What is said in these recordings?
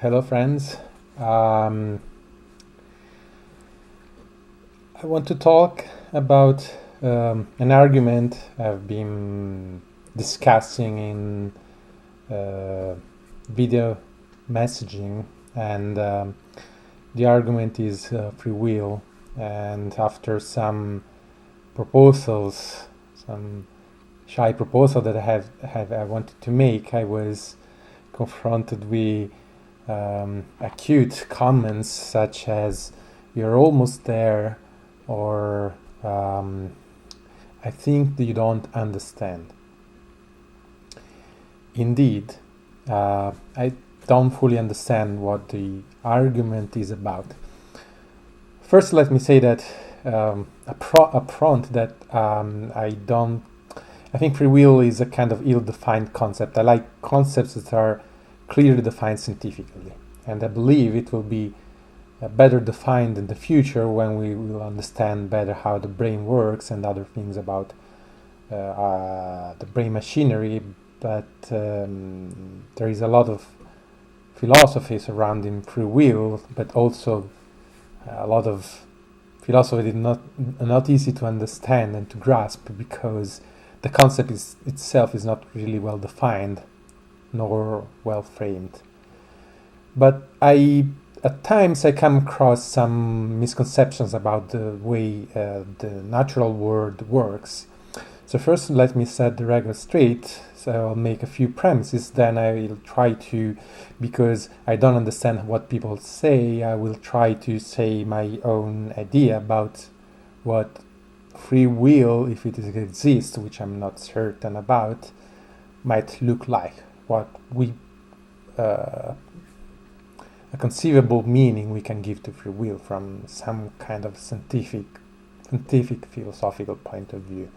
Hello, friends. I want to talk about an argument I've been discussing in video messaging, and the argument is free will. And after some proposals, some shy proposal that I wanted to make, I was confronted with acute comments such as "you're almost there" or "I think that you don't understand." Indeed, I don't fully understand what the argument is about. First, let me say that upfront that I think free will is a kind of ill-defined concept. I like concepts that are clearly defined scientifically, and I believe it will be better defined in the future when we will understand better how the brain works and other things about the brain machinery. But there is a lot of philosophy surrounding free will, but also a lot of philosophy is not easy to understand and to grasp, because the concept itself is not really well defined nor well framed. But at times I come across some misconceptions about the way the natural world works. So first, let me set the record straight. So I'll make a few premises, then I will try to, because I don't understand what people say, I will try to say my own idea about what free will, if it exists, which I'm not certain about, might look like, what a conceivable meaning we can give to free will from some kind of scientific philosophical point of view.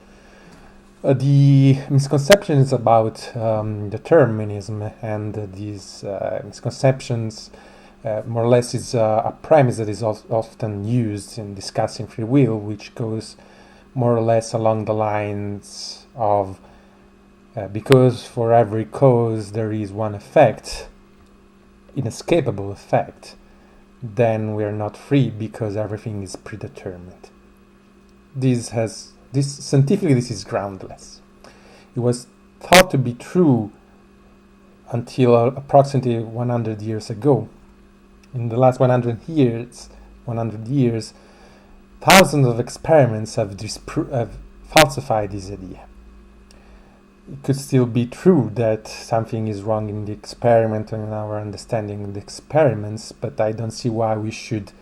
The misconception is about determinism, and these misconceptions more or less is a premise that is often used in discussing free will, which goes more or less along the lines of because for every cause there is one effect, inescapable effect, then we are not free because everything is predetermined. Scientifically, this is groundless. It was thought to be true until approximately 100 years ago. In the last 100 years, thousands of experiments have falsified this idea. It could still be true that something is wrong in the experiment and in our understanding of the experiments, but I don't see why we should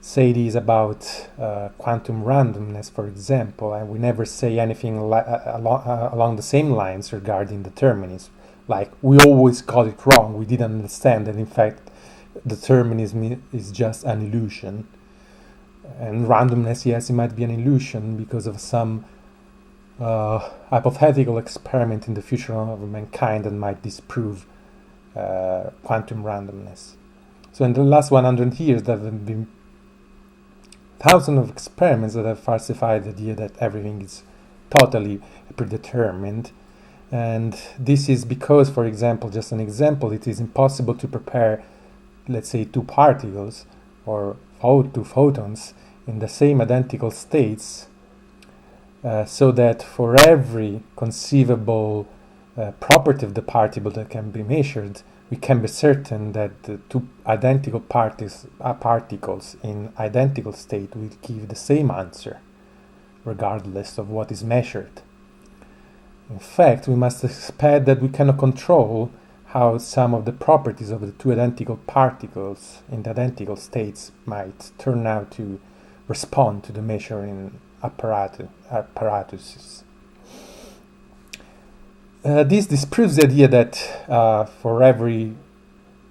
say this about quantum randomness, for example, and we never say anything along the same lines regarding determinism. Like, we always got it wrong, we didn't understand that in fact determinism is just an illusion. And randomness, yes, it might be an illusion because of some hypothetical experiment in the future of mankind that might disprove quantum randomness. So in the last 100 years there have been thousands of experiments that have falsified the idea that everything is totally predetermined. And this is because, for example, just an example, it is impossible to prepare, let's say, two particles or two photons in the same identical states, so that for every conceivable property of the particle that can be measured, we can be certain that the two identical particles in identical state will give the same answer, regardless of what is measured. In fact, we must expect that we cannot control how some of the properties of the two identical particles in the identical states might turn out to respond to the measuring apparatuses. This disproves the idea that for every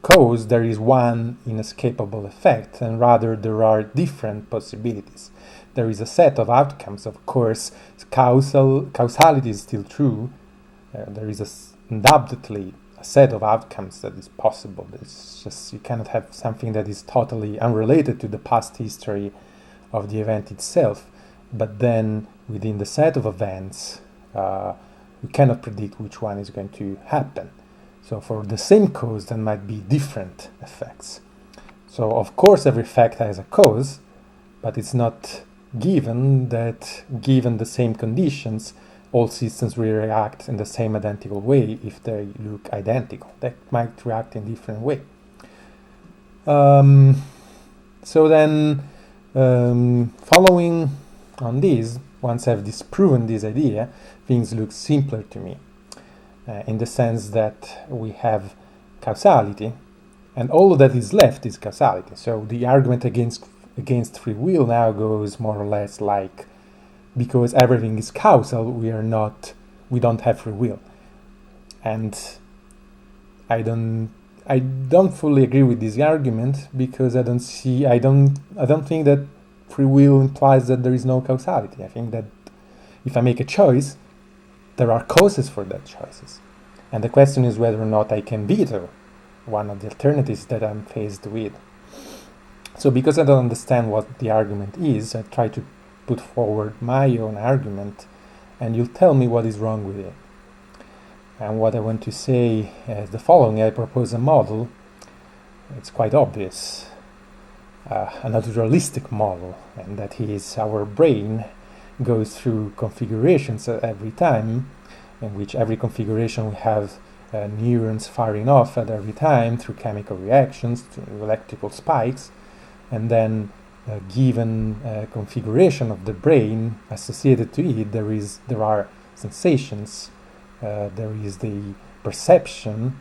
cause there is one inescapable effect, and rather there are different possibilities. There is a set of outcomes. Of course, causality is still true. There is undoubtedly a set of outcomes that is possible. It's just you cannot have something that is totally unrelated to the past history of the event itself. But then within the set of events, we cannot predict which one is going to happen. So for the same cause, there might be different effects. So of course every effect has a cause, but it's not given that given the same conditions, all systems will react in the same identical way if they look identical. They might react in different way. So then, following on this, once I've disproven this idea, things look simpler to me, in the sense that we have causality, and all that is left is causality. So the argument against free will now goes more or less like, because everything is causal, we don't have free will. And I don't fully agree with this argument, because I don't think that free will implies that there is no causality. I think that if I make a choice, there are causes for that choices. And the question is whether or not I can veto one of the alternatives that I'm faced with. So because I don't understand what the argument is, I try to put forward my own argument, and you'll tell me what is wrong with it. And what I want to say is the following. I propose a model. It's quite obvious, a naturalistic model, and that is our brain goes through configurations every time, in which every configuration we have neurons firing off at every time through chemical reactions, through electrical spikes, and then given configuration of the brain associated to it, there are sensations, there is the perception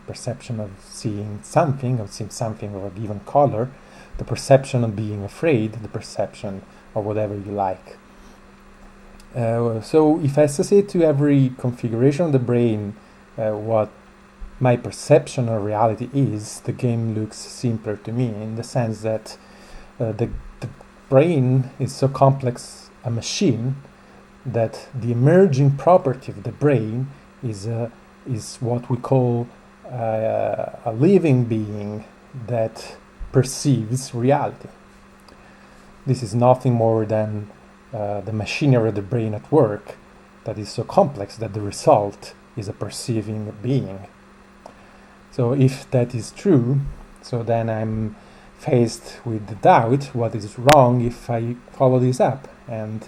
of seeing something of a given color, the perception of being afraid, the perception of whatever you like. So if I associate to every configuration of the brain what my perception of reality is, the game looks simpler to me, in the sense that the brain is so complex a machine that the emerging property of the brain is what we call a living being that perceives reality. This is nothing more than the machinery of the brain at work that is so complex that the result is a perceiving being. So if that is true, so then I'm faced with the doubt what is wrong if I follow this up. And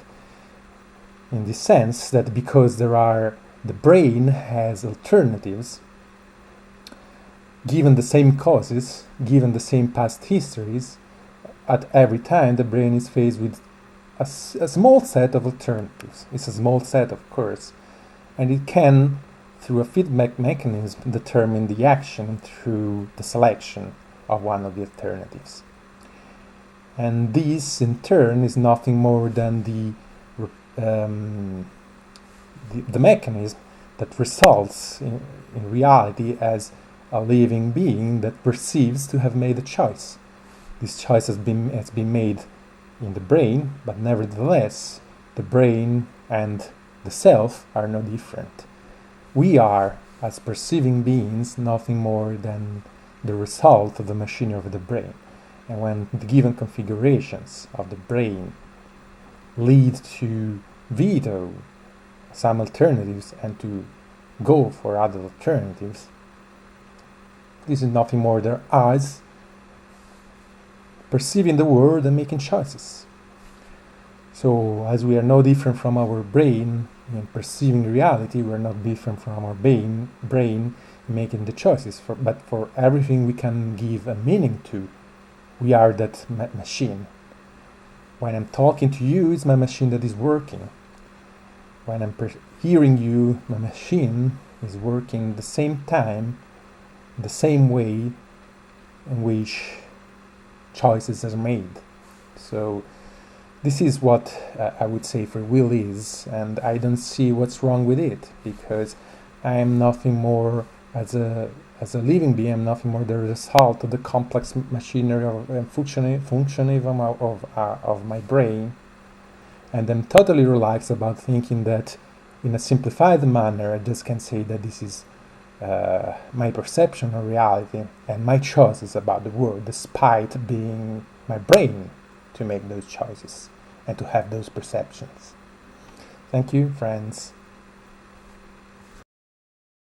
in the sense that because the brain has alternatives, given the same causes, given the same past histories, at every time the brain is faced with a small set of alternatives. It's a small set, of course, and it can, through a feedback mechanism, determine the action through the selection of one of the alternatives. And this, in turn, is nothing more than the mechanism that results in reality as a living being that perceives to have made a choice. This choice has been made in the brain, but nevertheless, the brain and the self are no different. We are, as perceiving beings, nothing more than the result of the machinery of the brain. And when the given configurations of the brain lead to veto some alternatives and to go for other alternatives, this is nothing more than us perceiving the world and making choices. So, as we are no different from our brain in perceiving reality, we are not different from our brain in making the choices. But for everything we can give a meaning to, we are that machine. When I'm talking to you, it's my machine that is working. When I'm hearing you, my machine is working the same time, the same way in which choices are made. So this is what I would say free will is, and I don't see what's wrong with it, because I am nothing more as a living being. I'm nothing more the result of the complex machinery and functioning of my brain, and I'm totally relaxed about thinking that in a simplified manner I just can say that this is my perception of reality and my choices about the world, despite being my brain to make those choices and to have those perceptions. Thank you, friends.